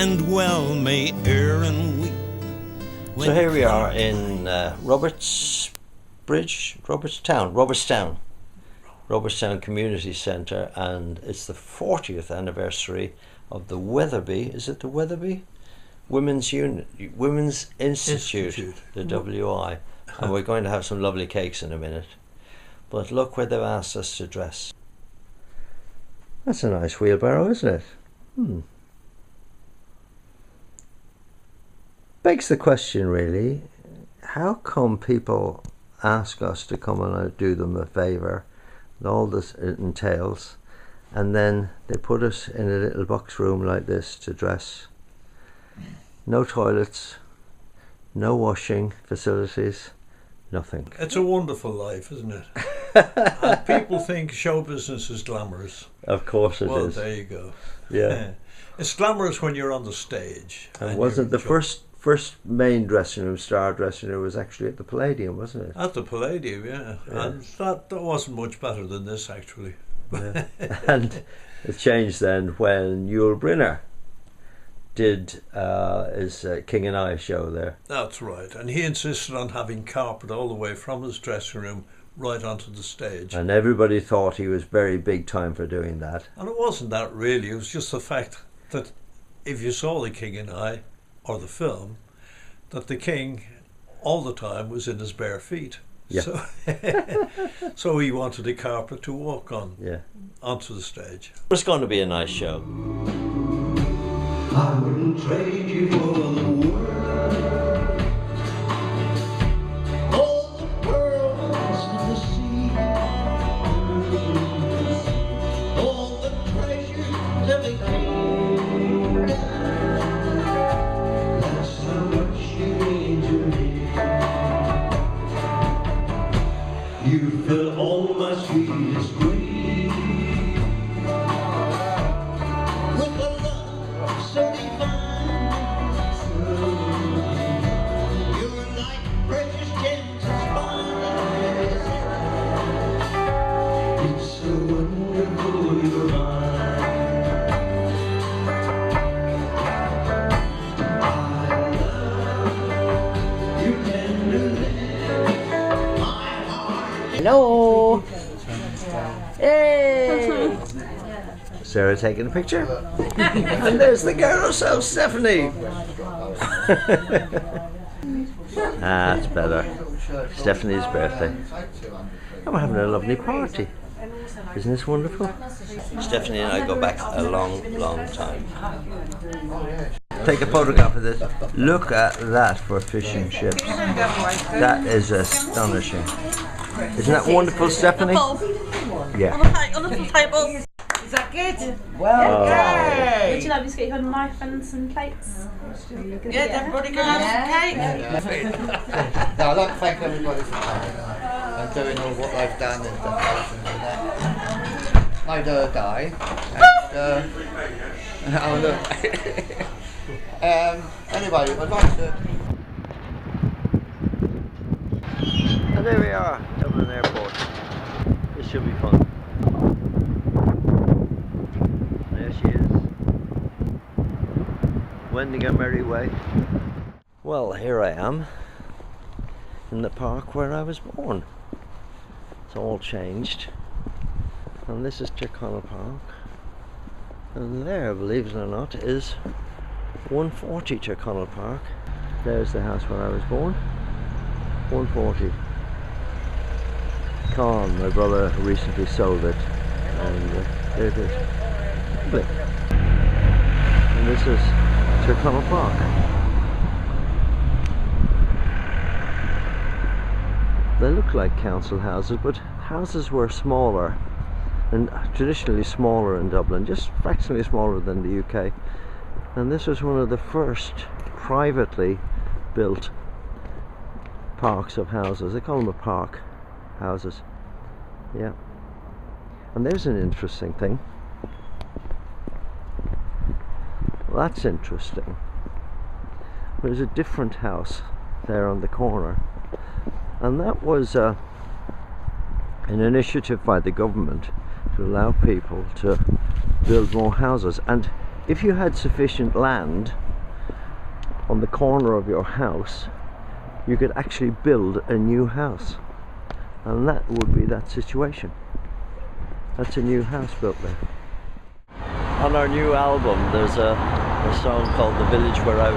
and well may Aaron weep. So here we are in Robertstown Community Centre, and it's the 40th anniversary of the Wetherby, is it the Wetherby? Women's Institute, the WI. And we're going to have some lovely cakes in a minute. But look where they've asked us to dress. That's a nice wheelbarrow, isn't it? Begs the question, really, how come people ask us to come and do them a favour, and all this entails, and then they put us in a little box room like this to dress? No toilets, no washing facilities, nothing. It's a wonderful life, isn't it? And people think show business is glamorous. Of course it is. Well, there you go. Yeah. It's glamorous when you're on the stage. And wasn't the first main dressing room, star dressing room, was actually at the Palladium, wasn't it? At the Palladium, yeah. And that wasn't much better than this, actually. Yeah. And it changed then when Yul Brynner did his King and I show there. That's right. And he insisted on having carpet all the way from his dressing room right onto the stage. And everybody thought he was very big time for doing that. And it wasn't that really. It was just the fact that if you saw the King and I, or the film, that the King all the time was in his bare feet. Yeah. So he wanted a carpet to walk on, onto the stage. It's going to be a nice show. I wouldn't trade you for the world. All the pearls of the sea, all the treasures of the king. That's how much you mean to me. You fill all my sweetest dreams. Hello! Hey! Sarah taking a picture. And there's the girl herself, Stephanie. That's better. Stephanie's birthday. And we're having a lovely party. Isn't this wonderful? Stephanie and I go back a long, long time. Take a photograph of this. Look at that for fishing ships. That is astonishing. Isn't that wonderful, Stephanie? Yeah. On the table. Is that good? Well done. Would you like me to get you a knife and some plates? Yeah, everybody can have some cake. No, I'd like to thank everybody for coming and doing all what they've done and decorations and that. Made her day. And, oh look. Anyway, I'd like to. And there we are, Dublin Airport. This should be fun. There she is, wending her merry way. Well, here I am in the park where I was born. It's all changed. And this is Tyrconnell Park. And there, believe it or not, is 140 Tyrconnell Park. There's the house where I was born. 140. Con, my brother, recently sold it, and there it is. Lovely. And this is Tyrconnell Park. They look like council houses, but houses were smaller, and traditionally smaller in Dublin, just fractionally smaller than the UK. And this was one of the first privately built parks of houses. They call them a park houses. Yeah. And there's an interesting thing. Well, that's interesting. There's a different house there on the corner, and that was an initiative by the government to allow people to build more houses. And if you had sufficient land on the corner of your house, you could actually build a new house, and that would be that situation. That's a new house built there. On our new album there's a song called The Village Where I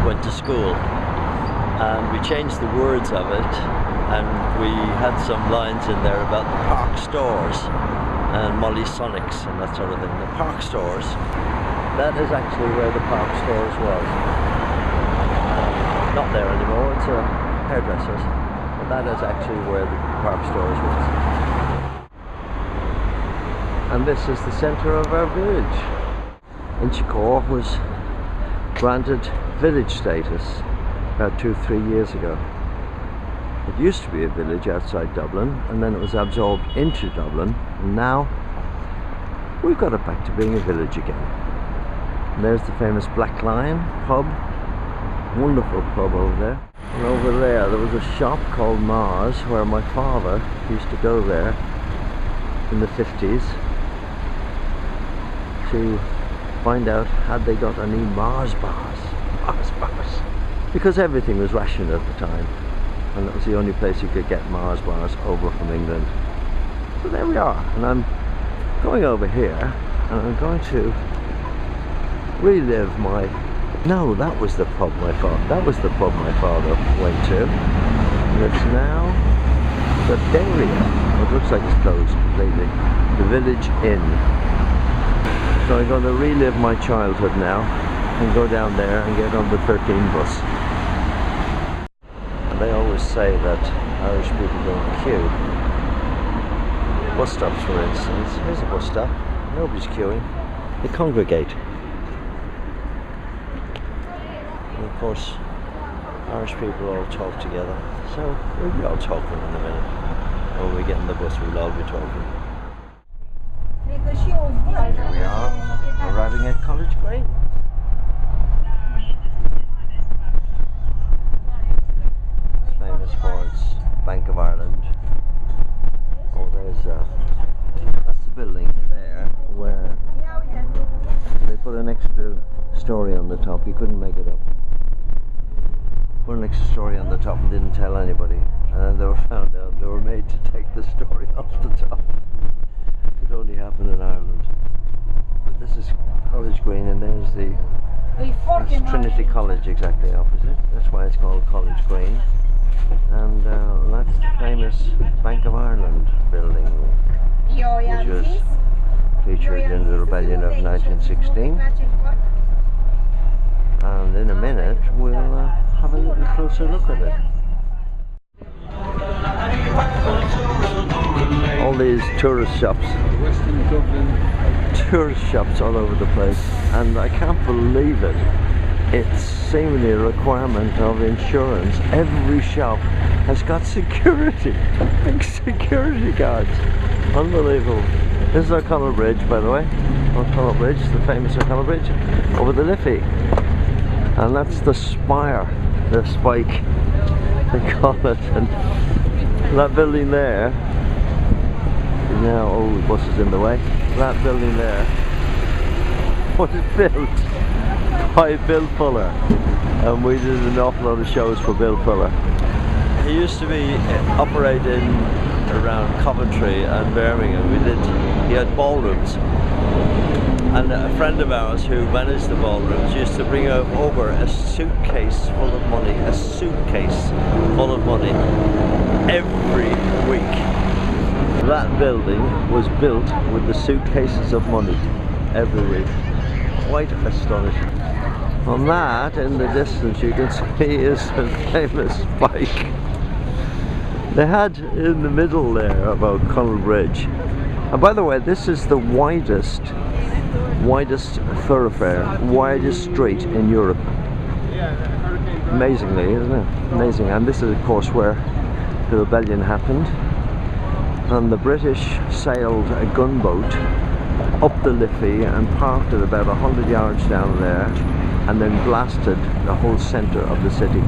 Went to School, and we changed the words of it, and we had some lines in there about the park stores and Molly Sonics and that sort of thing. The park stores, that is actually where the park stores was. Not there anymore, it's a hairdresser's, but that is actually where the park stores was. And this is the centre of our village. Inchicore was granted village status about 2-3 years ago. It used to be a village outside Dublin, and then it was absorbed into Dublin, and now we've got it back to being a village again. And there's the famous Black Lion pub, wonderful pub over there. And over there was a shop called Mars, where my father used to go there in the 50s to find out had they got any Mars bars, because everything was rationed at the time, and that was the only place you could get Mars bars over from England. So there we are, and I'm going over here and I'm going to relive my... No, that was the pub my father went to, and it's now the dairy. It looks like it's closed completely. The Village Inn. So I'm going to relive my childhood now and go down there and get on the 13 bus. And they always say that Irish people don't queue. Bus stops, for instance. Here's a bus stop. Nobody's queuing. They congregate. And of course, Irish people all talk together. So we'll be all talking in a minute. When we get in the bus, we'll all be talking. Here we are, arriving at College Green. It's famous for its Bank of Ireland. Oh, that's the building there where they put an extra story on the top. You couldn't make it up. Put an extra story on the top and didn't tell anybody, and then they were found out. They were made to take the story off the top. It only happened in Ireland. But this is College Green, and there's that's Trinity College exactly opposite. That's why it's called College Green. And that's the famous Bank of Ireland building, which was featured in the rebellion of 1916. And in a minute we'll have a little closer look at it. All these tourist shops, all over the place, and I can't believe it. It's seemingly a requirement of insurance. Every shop has got security, big security guards. Unbelievable. This is O'Connell Bridge, by the way. O'Connell Bridge, the famous O'Connell Bridge, over the Liffey. And that's the spire, the spike, they call it. And that building there is now, oh, the bus is in the way. That building there was built by Bill Fuller, and we did an awful lot of shows for Bill Fuller. He used to be operating around Coventry and Birmingham. He had ballrooms, and a friend of ours who managed the ballrooms used to bring over a suitcase full of money, every week. That building was built with the suitcases of money every week. Quite astonishing. On that, in the distance, you can see is a famous spike. They had in the middle there of O'Connell Bridge. And by the way, this is the widest thoroughfare, widest street in Europe. Amazingly, isn't it? Amazing. And this is, of course, where the rebellion happened. And the British sailed a gunboat up the Liffey and parked it about 100 yards down there, and then blasted the whole centre of the city.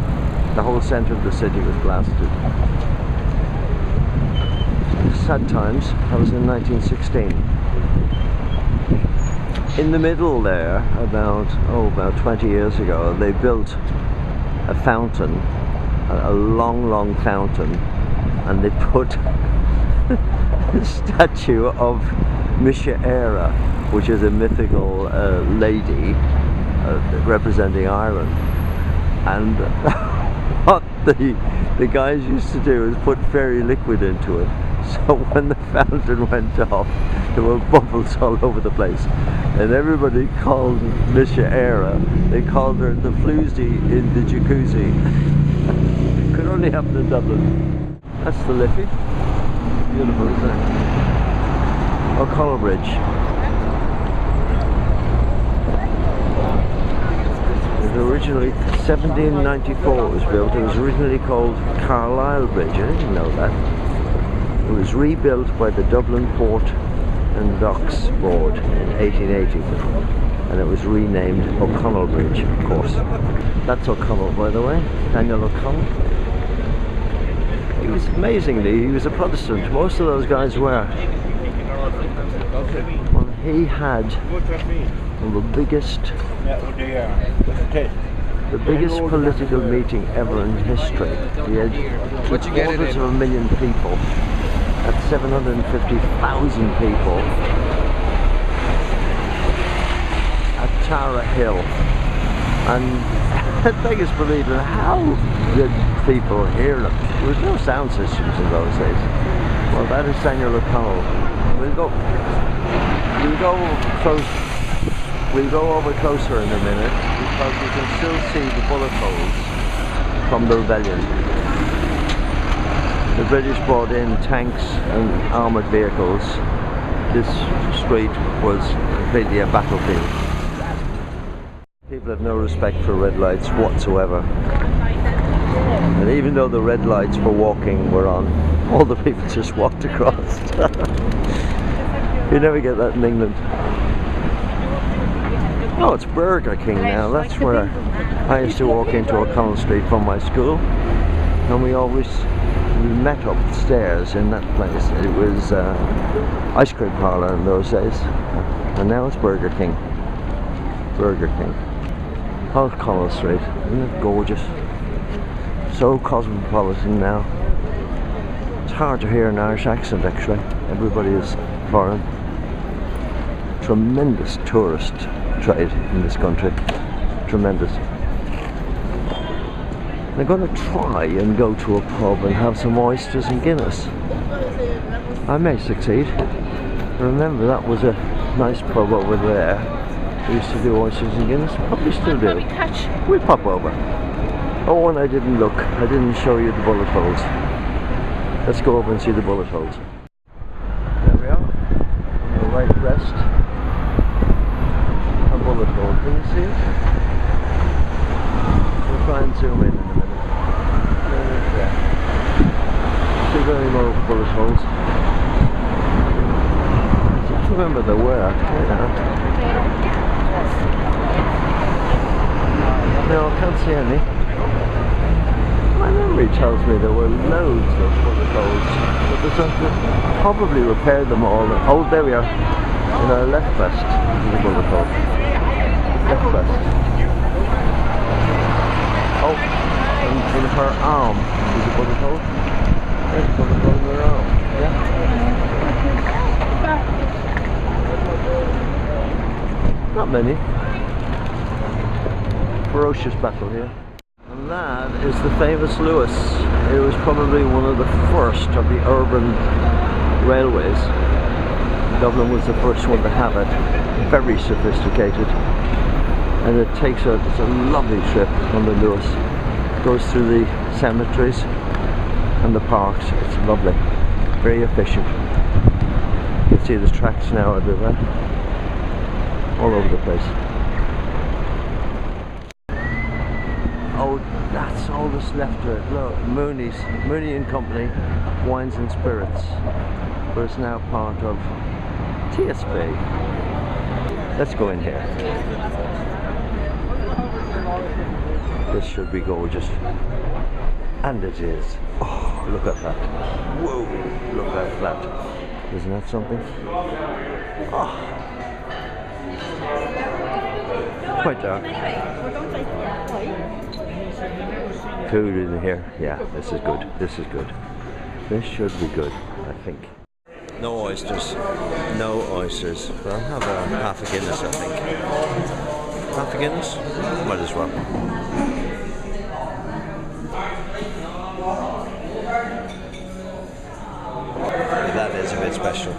The whole centre of the city was blasted. Sad times. That was in 1916. In the middle there, about 20 years ago, they built a fountain, a long fountain, and they put a statue of Misha-Era, which is a mythical lady representing Ireland. And what the guys used to do is put fairy liquid into it. So when the fountain went off, there were bubbles all over the place. And everybody called Misha-Era, they called her the floozy in the jacuzzi. Could only happen in Dublin. That's the Liffey. Beautiful, isn't it? O'Connell Bridge. It was originally 1794 it was built. It was originally called Carlisle Bridge. I didn't know that. It was rebuilt by the Dublin Port and Docks Board in 1880, and it was renamed O'Connell Bridge, of course. That's O'Connell, by the way, Daniel O'Connell. He was he was a Protestant. Most of those guys were. Well, he had the biggest political meeting ever in history. He had 250,000 people. That's 750,000 people at Tara Hill. And beggars believe in how did people hear them? There was no sound systems in those days. Well, that is Daniel O'Connell. We'll go over closer in a minute because we can still see the bullet holes from the rebellion. The British brought in tanks and armoured vehicles. This street was completely a battlefield. People have no respect for red lights whatsoever. And even though the red lights for walking were on, all the people just walked across. You never get that in England. Oh, it's Burger King now. That's where I used to walk into O'Connell Street from my school. And we met upstairs in that place. It was ice cream parlour in those days. And now it's Burger King. Burger King. O'Connell Street. Isn't it gorgeous? So cosmopolitan now. It's hard to hear an Irish accent actually. Everybody is foreign. Tremendous tourist trade in this country. Tremendous. They're going to try and go to a pub and have some oysters and Guinness. I may succeed. Remember, that was a nice pub over there. We used to do oysters and Guinness. Probably still do. We'll pop over. Oh, and I didn't look. I didn't show you the bullet holes. Let's go over and see the bullet holes. There we are. On the right breast. A bullet hole. Can you see it? We'll try and zoom in a minute. See very more bullet holes. I just remember there were. No, I can't see any. My memory tells me there were loads of bullet holes, but there's probably repaired them all. Oh, there we are. In our left breast is a bullet hole. Left breast. Oh, in her arm is a bullet hole. There's a bullet hole in her arm. Yeah. Not many. Ferocious battle here. And that is the famous Lewis. It was probably one of the first of the urban railways. Dublin was the first one to have it. Very sophisticated. And it takes it's a lovely trip on the Lewis. It goes through the cemeteries and the parks. It's lovely. Very efficient. You can see there's tracks now everywhere. All over the place. Oh, that's all that's left of it. Look, Mooney and Company, Wines and Spirits. But it's now part of TSB. Let's go in here. This should be gorgeous. And it is. Oh, look at that. Whoa, look at that. Isn't that something? Oh. quite dark. Food in here. Yeah, this is good. This is good. This should be good, I think. No oysters. No oysters. But I'll have a half a Guinness, I think. Half a Guinness? Might as well. That is a bit special.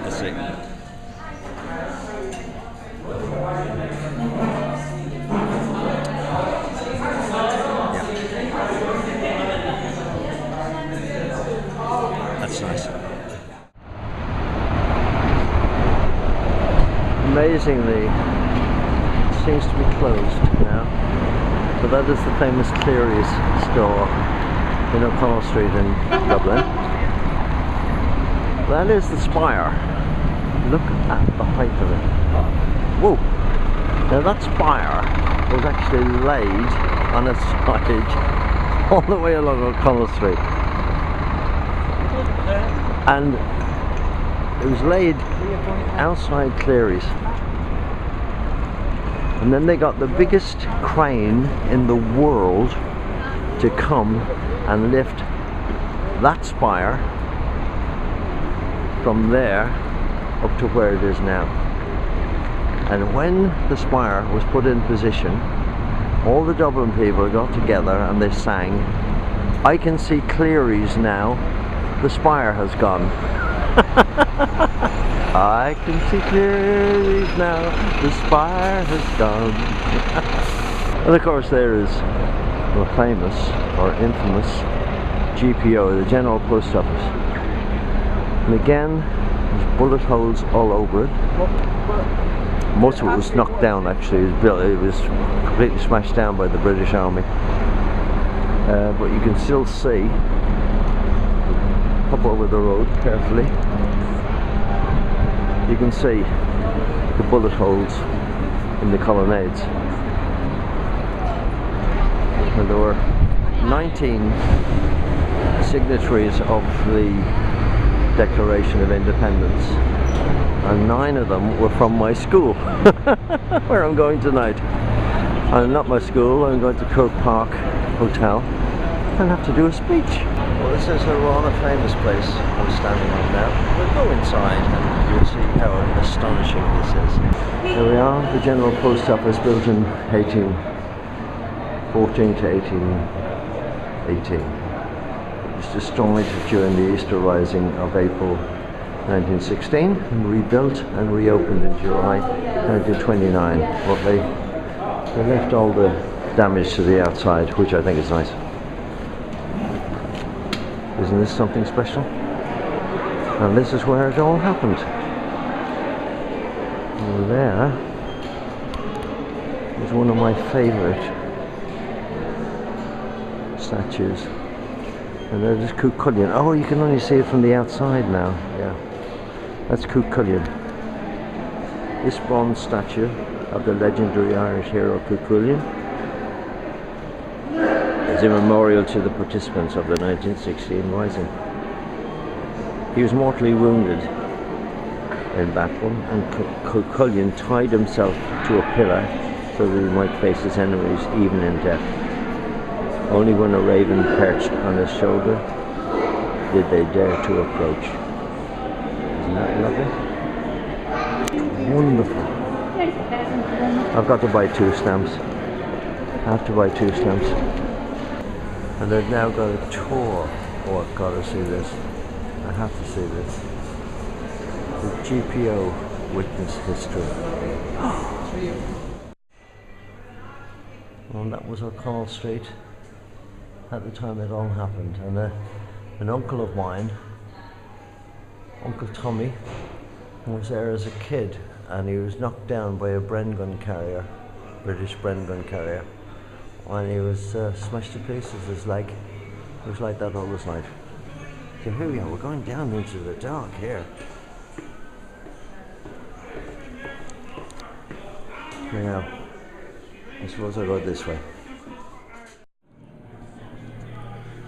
Let's see. Yeah. That's nice. Amazingly, it seems to be closed now. But that is the famous Cleary's store in O'Connell Street in Dublin. That is the spire. Look at the height of it. Whoa! Now that spire was actually laid on its side all the way along O'Connell Street. And it was laid outside Cleary's. And then they got the biggest crane in the world to come and lift that spire from there up to where it is now. And when the spire was put in position, all the Dublin people got together and they sang, "I can see Cleary's now, the spire has gone." I can see Cleary's now, the spire has gone. And of course there is the famous or infamous GPO, the General Post Office. And again, there's bullet holes all over it. Most of it was knocked down actually. It was completely smashed down by the British Army. But you can still see, up over the road carefully, you can see the bullet holes in the colonnades. And there were 19 signatories of the Declaration of Independence, and 9 of them were from my school, where I'm going tonight. And not my school, I'm going to Kirk Park Hotel and have to do a speech. Well, this is a rather famous place I'm standing on now. We'll go inside and you'll see how astonishing this is. Here we are, the General Post Office, built in 1814 to 1818. It was destroyed during the Easter Rising of April 1916 and rebuilt and reopened in July 1929. But they left all the damage to the outside, which I think is nice. Isn't this something special? And this is where it all happened. And there is one of my favourite statues. And that is Cuchulainn. Oh, you can only see it from the outside now. Yeah, that's Cuchulainn. This bronze statue of the legendary Irish hero Cuchulainn is a memorial to the participants of the 1916 Rising. He was mortally wounded in battle, and Cuchulainn tied himself to a pillar so that he might face his enemies even in death. Only when a raven perched on his shoulder did they dare to approach. Isn't that lovely? Wonderful. I've got to buy 2 stamps. I have to buy 2 stamps. And they've now got a tour. Oh, I've got to see this. I have to see this. The GPO Witness History. Well, that was O'Connell Street at the time it all happened. And an uncle of mine, Uncle Tommy, was there as a kid, and he was knocked down by a Bren gun carrier, British Bren gun carrier, and he was smashed to pieces. His leg. It was like that all his life. So here we are, we're going down into the dark here. Now, I suppose I'll go this way.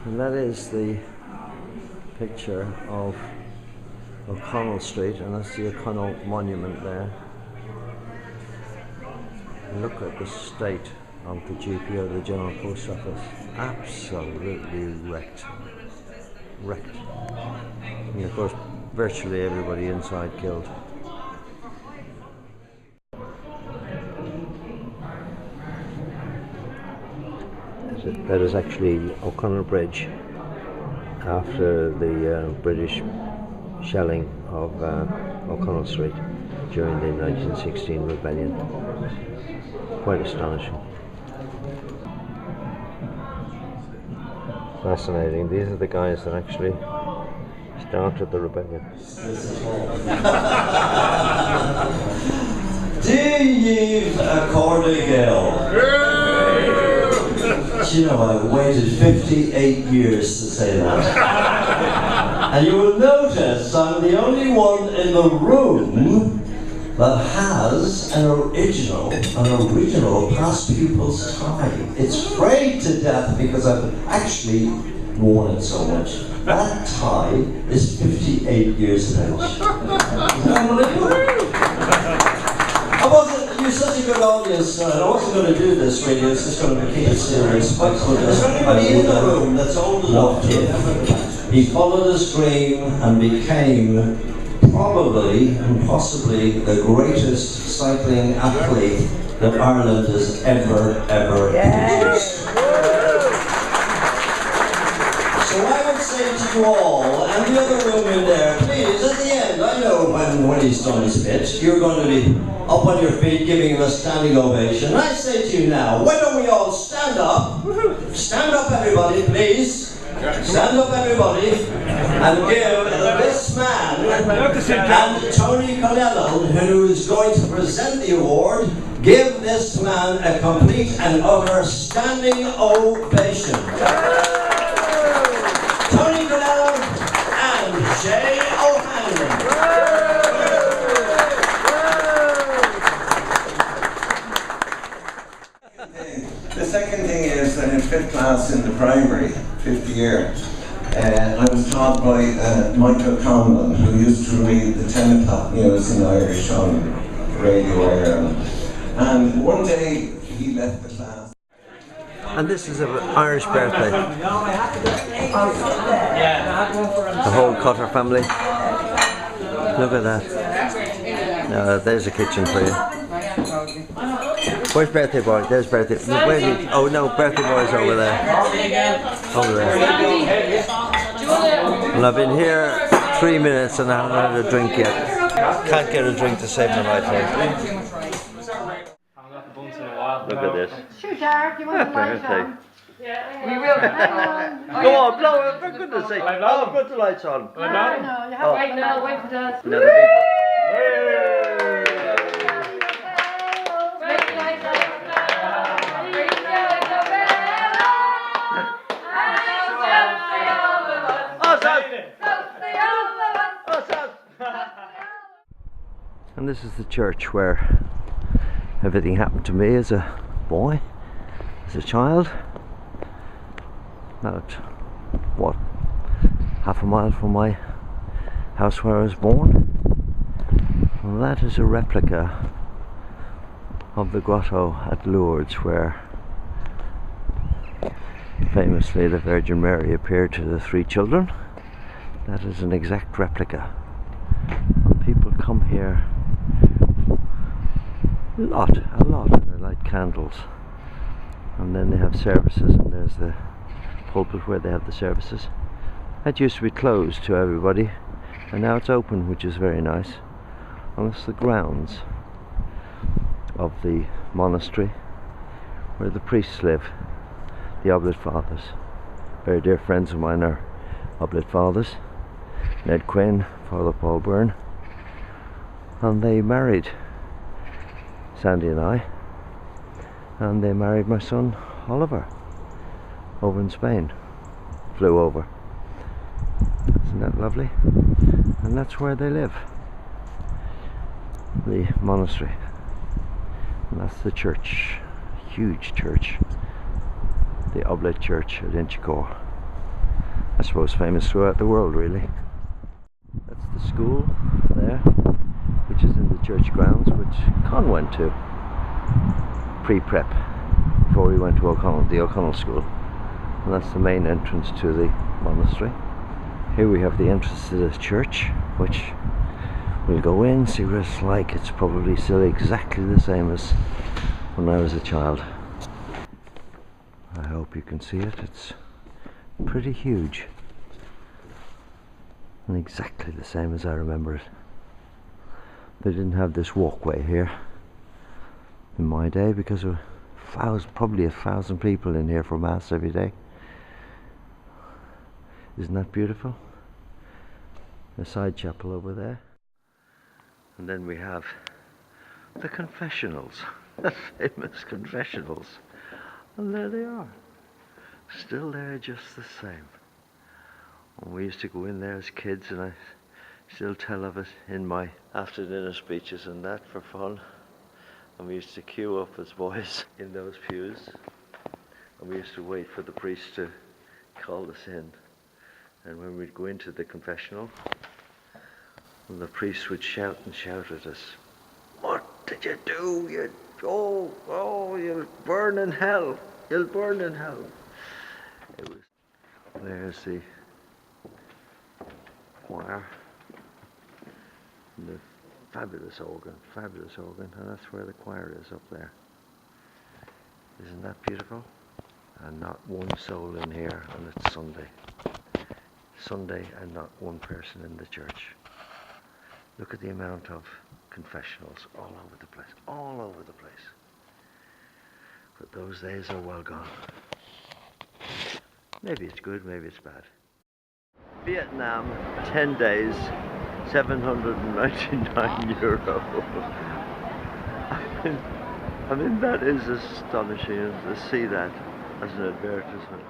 And that is the picture of O'Connell Street, and that's the O'Connell Monument there. Look at the state of the GPO, the General Post Office. Absolutely wrecked. Wrecked. And of course, virtually everybody inside killed. That is actually O'Connell Bridge after the British shelling of O'Connell Street during the 1916 rebellion. Quite astonishing. Fascinating. These are the guys that actually started the rebellion. Dear Yves Cordigal. You know, I waited 58 years to say that. And you will notice I'm the only one in the room that has an original past pupil's tie. It's frayed to death because I've actually worn it so much. That tie is 58 years of age. Isn't that unbelievable? You're such a good audience, I wasn't going to do this really, it's just going to keep it serious. But is there anybody in the room that's old enough to he followed his dream and became probably and possibly the greatest cycling athlete that Ireland has ever produced? So I would say to you all, and the other room in there, please, at the end, I know when he's done his pitch, you're going to be up on your feet giving him a standing ovation. I say to you now, why don't we all stand up? Stand up everybody, please. Stand up everybody and give this man and Tony Connellan, who is going to present the award, give this man a complete and utter standing ovation. Tony Connellan and Jay O'Hanlon. The second thing is that in 5th class in the primary, 5th year, I was taught by Michael Conlon, who used to read the 10 o'clock news in Irish on Radio Ireland. And one day he left the class. And this is an Irish birthday. The whole Cutter family. Look at that. There's a kitchen for you. Where's birthday boy? There's birthday. Where's he? Oh no, birthday boy's over there. Over there. And I've been here 3 minutes and I haven't had a drink yet. Can't get a drink to save my life. Look at this. Sure, Jared, you want to light on? Yeah. We will. Go on, blow it, for goodness sake. Oh, put the lights on. No, you have Wait, no, wait for that. Another big... And this is the church where everything happened to me as a boy, as a child. About, what, half a mile from my house where I was born. And that is a replica of the grotto at Lourdes where famously the Virgin Mary appeared to the 3 children. That is an exact replica. And people come here a lot, and they light candles. And then they have services, and there's the pulpit where they have the services. That used to be closed to everybody, and now it's open, which is very nice. And it's the grounds of the monastery where the priests live, the Oblate Fathers. Very dear friends of mine are Oblate Fathers, Ned Quinn, Father Paul Byrne, and they married Sandy and I, and they married my son Oliver over in Spain. Flew over. Isn't that lovely? And that's where they live, the monastery. And that's the church, huge church, the Oblate Church at Inchicore. I suppose famous throughout the world, really. That's the school there, which is in the church grounds, which Con went to. pre-prep before we went to O'Connell, the O'Connell School. And that's the main entrance to the monastery. Here we have the entrance to the church, which we'll go in, see what it's like. It's probably still exactly the same as when I was a child. I hope you can see it. It's pretty huge and exactly the same as I remember it. They didn't have this walkway here in my day because of probably 1,000 people in here for Mass every day. Isn't that beautiful? The side chapel over there. And then we have the confessionals, the famous confessionals. And there they are. Still there, just the same. And we used to go in there as kids, and I still tell of it in my after dinner speeches and that for fun. And we used to queue up as boys in those pews. And we used to wait for the priest to call us in. And when we'd go into the confessional, the priest would shout and shout at us, "What did you do? You'll burn in hell. You'll burn in hell." There's the choir. And the fabulous organ, and that's where the choir is up there. Isn't that beautiful? And not one soul in here, and it's Sunday. Sunday and not one person in the church. Look at the amount of confessionals all over the place, all over the place. But those days are well gone. Maybe it's good, maybe it's bad. Vietnam, 10 days, €799. I mean, that is astonishing to see that as an advertisement.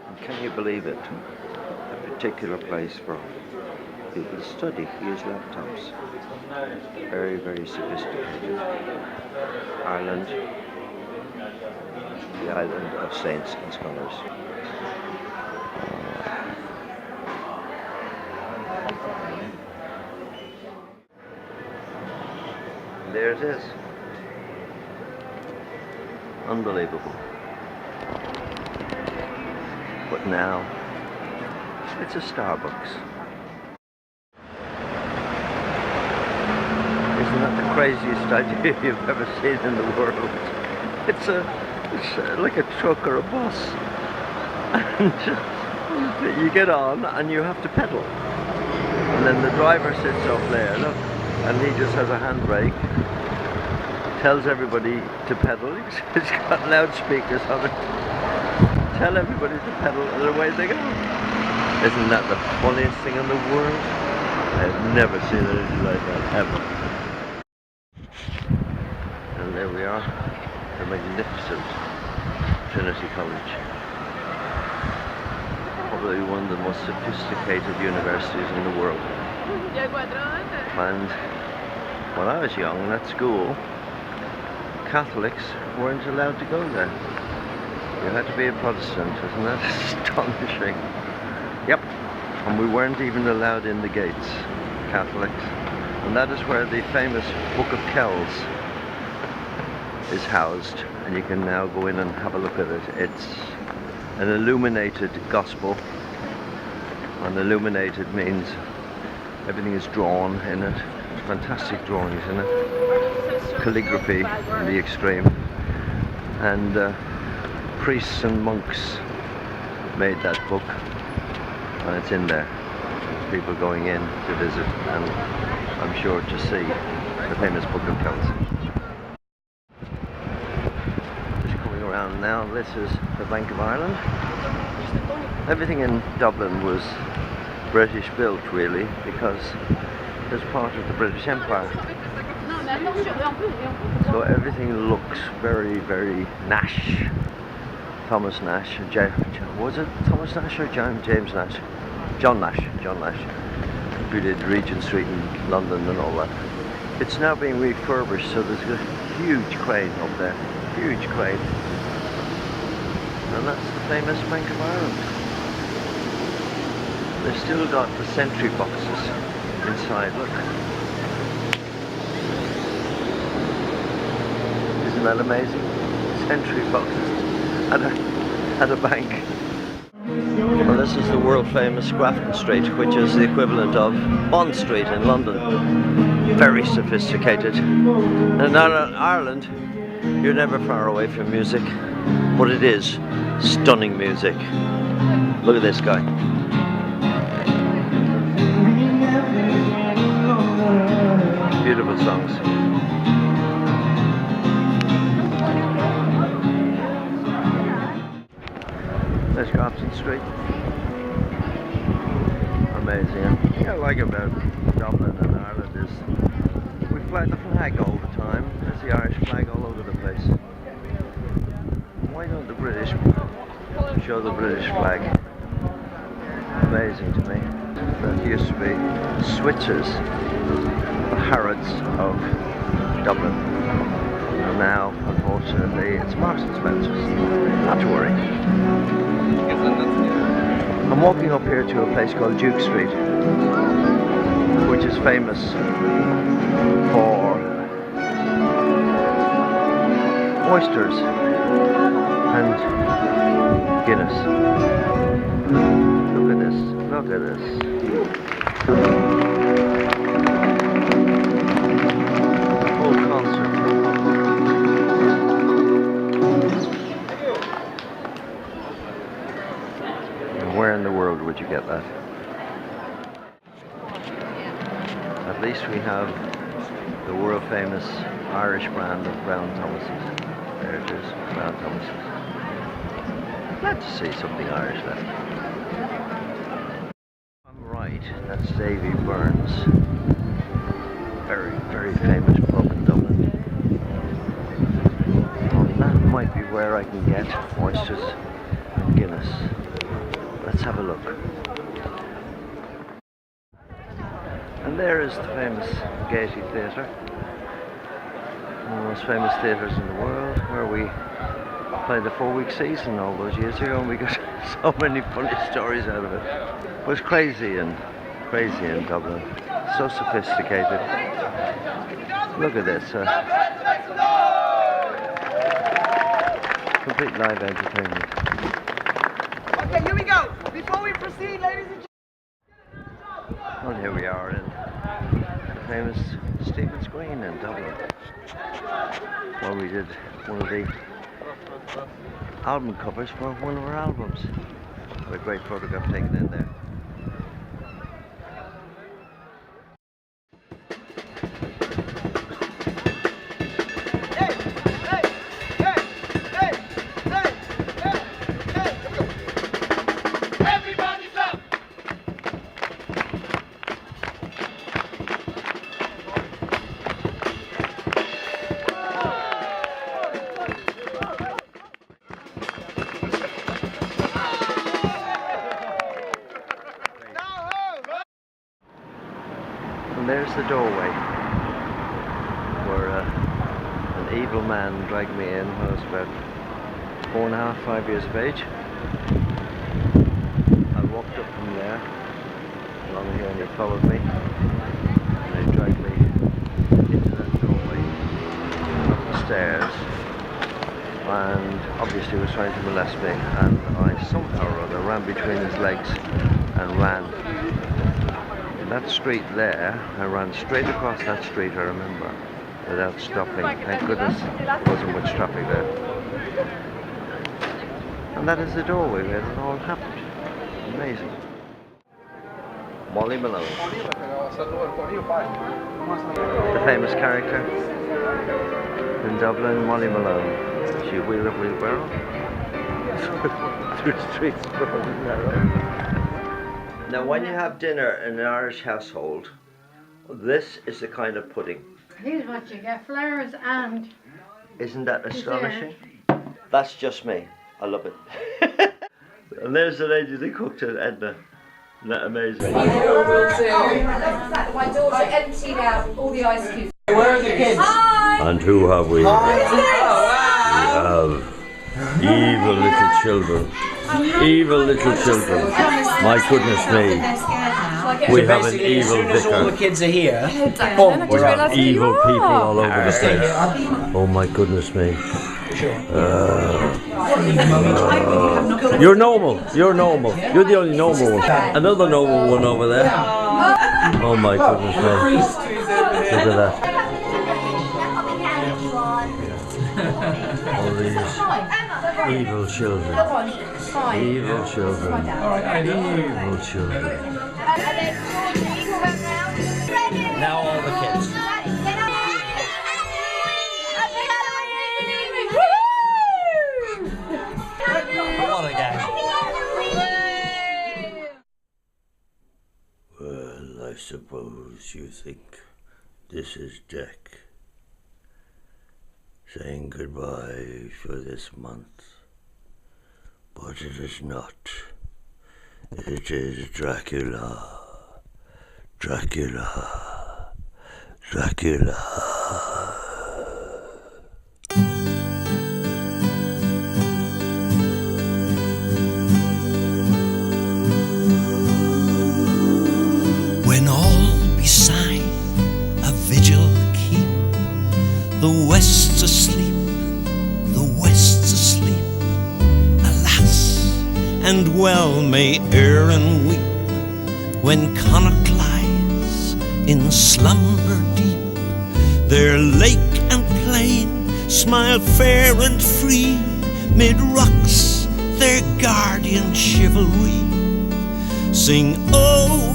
And can you believe it? A particular place for people to study, use laptops. Very, very sophisticated. Ireland, the island of saints and scholars. And there it is. Unbelievable. But now, it's a Starbucks. Isn't that the craziest idea you've ever seen in the world? It's like a truck or a bus. And you get on and you have to pedal. And then the driver sits up there, look, and he just has a handbrake. Tells everybody to pedal. He's got loudspeakers on it. Tell everybody to pedal and away they go. Isn't that the funniest thing in the world? I've never seen anything like that, ever. And there we are, the magnificent Trinity College. Probably one of the most sophisticated universities in the world. And when I was young at school, Catholics weren't allowed to go there. You had to be a Protestant, isn't that astonishing? Yep, and we weren't even allowed in the gates, Catholics. And that is where the famous Book of Kells is housed, and you can now go in and have a look at it. It's an illuminated gospel, and illuminated means everything is drawn in it. Fantastic drawings in it. Calligraphy in the extreme. And priests and monks made that book, and it's in there. There's people going in to visit, and I'm sure to see the famous Book of Kells. Just coming around now, this is the Bank of Ireland. Everything in Dublin was British built, really, because it's part of the British Empire. So everything looks very, very Nash. Thomas Nash, was it Thomas Nash or James Nash? John Nash, who did Regent Street in London and all that. It's now being refurbished, so there's a huge crane up there, huge crane. And that's the famous Bank of Ireland. They've still got the sentry boxes inside, look. Isn't that amazing? Sentry boxes at a bank. Well, this is the world famous Grafton Street, which is the equivalent of Bond Street in London. Very sophisticated. And in Ireland, you're never far away from music, but it is stunning music. Look at this guy. Beautiful songs. There's Grafton Street. Amazing. What I like about Dublin and Ireland is we fly the flag all the time. There's the Irish flag all over the place. Why don't the British show the British flag? Amazing to me. That used to be Switzer's, the Harrods of Dublin. And now, unfortunately, it's Marks and Spencer's. Not to worry. I'm walking up here to a place called Duke Street, which is famous for oysters and Guinness. Look at this, look at this. Full concert. Where in the world would you get that? At least we have the world famous Irish brand of Brown Thomas's. There it is, Brown Thomas's. Glad to see something Irish left. I'm right, that's Davy Byrne's. Very, very famous pub in Dublin. Well, that might be where I can get oysters and Guinness. Let's have a look. And there is the famous Gaiety Theatre, one of the most famous theatres in the world, where we played the 4-week season all those years ago, and we got so many funny stories out of it. It was crazy in Dublin, so sophisticated. Look at this, complete live entertainment. Okay, here we go. Before we proceed, ladies and gentlemen. Well, here we are in the famous Stephen's Green in Dublin, where we did one of the album covers for one of our albums. With a great photograph taken in there. And there's the doorway where an evil man dragged me in when I was about 4.5, 5 years of age. I walked up from there along here and he followed me and he dragged me into that doorway and up the stairs, and obviously was trying to molest me, and I somehow or other ran between his legs and ran. That street there, I ran straight across that street, I remember, without stopping. Thank goodness there wasn't much traffic there. And that is the doorway where it all happened. Amazing. Molly Malone. The famous character in Dublin, Molly Malone. She wheeled a wheelbarrow through the streets of Dublin. Now, when you have dinner in an Irish household, this is the kind of pudding. Here's what you get, flowers and... Isn't that astonishing? That's just me. I love it. And there's the lady that cooked it, Edna. Isn't that amazing? My daughter emptied out all the ice cubes. Where are the kids? Hi! And who have we? We have evil little children. Evil little children. My goodness me. We So have an basically, as evil soon as all the vicar. kids are here, We we're have out. evil people all over the Stay place. here. Oh my goodness me. Sure. You're normal. You're normal. You're the only normal one. Another normal one over there. Oh my goodness me. Look at that. All these evil children. Evil children. Evil children. Now all the kids. What a gang. Well, I suppose you think this is Jack saying goodbye for this month, but it is not. It is Dracula. Dracula. Dracula. When all beside a vigil keep, the West's asleep, the West's asleep. Alas, and well may Erin weep when Connacht lies in slumber deep. Their lake and plain smile fair and free, mid rocks their guardian chivalry. Sing, oh,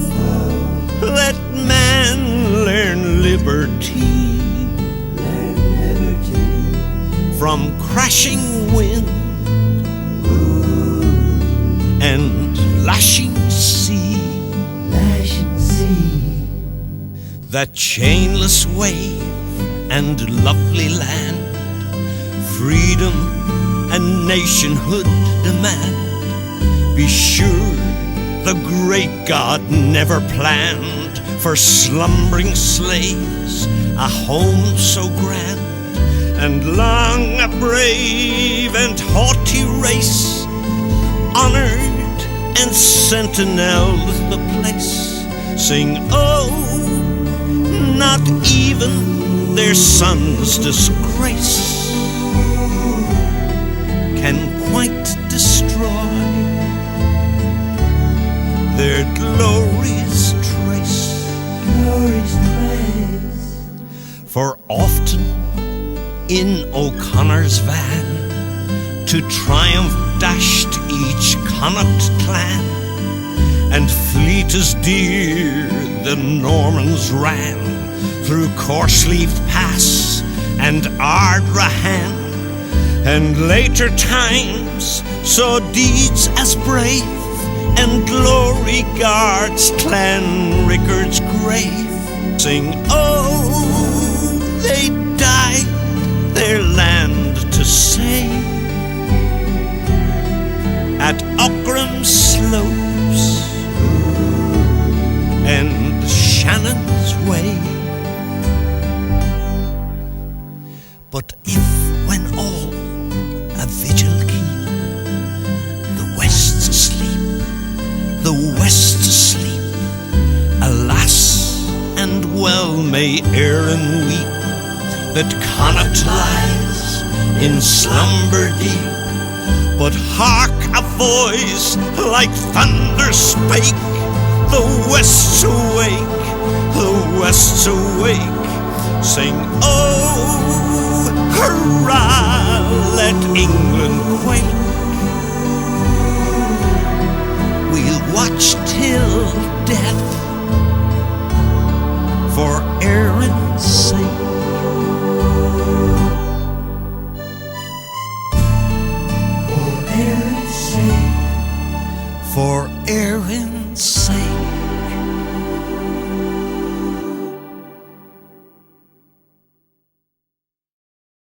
let man learn liberty, from crashing wind and lashing sea. That chainless wave and lovely land, freedom and nationhood demand. Be sure the great God never planned for slumbering slaves a home so grand, and long a brave and haughty race honored and sentineled the place. Sing, oh, not even their son's disgrace can quite destroy their glory's trace. For often in O'Connor's van to triumph dashed each Connacht clan, and fleet as deer the Normans ran through Corsleaf Pass and Ardrahan, and later times saw deeds as brave and glory guards Clan Rickard's grave. Sing, oh, they died their land to save at Aughrim slopes and Shannon's way. But if when all a vigil keep, the West's asleep, the West's asleep, alas, and well may Erin weep that Connacht lies in slumber deep. But hark, a voice like thunder spake, the West's awake, the West's awake. Sing, oh, hurrah, let England quake. We'll watch till death for Erin's sake. For